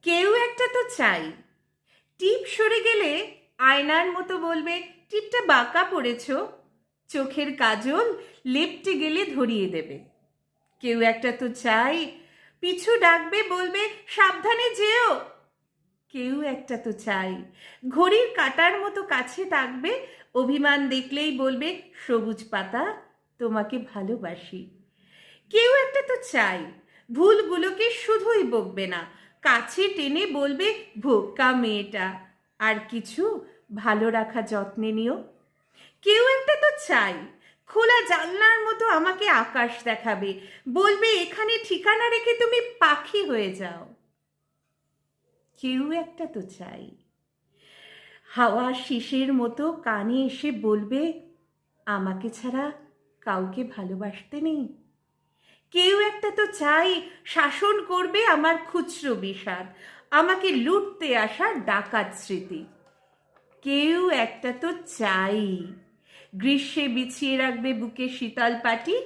কেউ একটা তো চাই। টিপ সরে গেলে আয়নার মতো বলবে, টিপটা বাঁকা পড়েছ। চোখের কাজল লেপটে গেলে ধরিয়ে দেবে। কেউ একটা তো চাই, পিছু ডাকবে, বলবে সাবধানে যেও। কেউ একটা তো চাই, ঘড়ির কাঁটার মতো কাছে থাকবে, অভিমান দেখলেই বলবে সবুজ পাতা, তোমাকে ভালোবাসি। কেউ একটা তো চাই, ভুলগুলোকে শুধুই বকবে না, কাছে টেনে বলবে ভোক্কা মেয়েটা, আর কিছু ভালো রাখা যত্নে নিও। কেউ একটা তো চাই, খোলা জানলার মতো আমাকে আকাশ দেখাবে, বলবে এখানে ঠিকানা রেখে তুমি পাখি হয়ে যাও। কেউ একটা তো চাই, হাওয়া শিশির মতো কানে এসে বলবে আমাকে ছাড়া কাউকে ভালোবাসতে নেই। কেউ একটা তো চাই, শাসন করবে আমার খুচরো বিষাদ, আমাকে লুটতে আসা ডাকাত স্মৃতি। কেউ একটা তো চাই, গ্রীষ্মে বিছিয়ে রাখবে বুকে শীতল পাটি,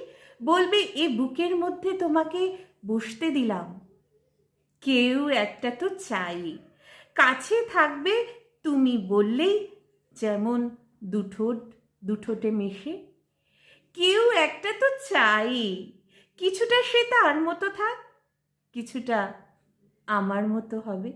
বলবে এ বুকের মধ্যে তোমাকে বসতে দিলাম। কেউ একটা তো চাই, কাছে থাকবে তুমি বললেই, যেমন দুঠোঁট দুঠোঁটে মেশে। কেউ একটা তো চাই, কিছুটা সে তার মতো থাক, কিছুটা আমার মতো হবে।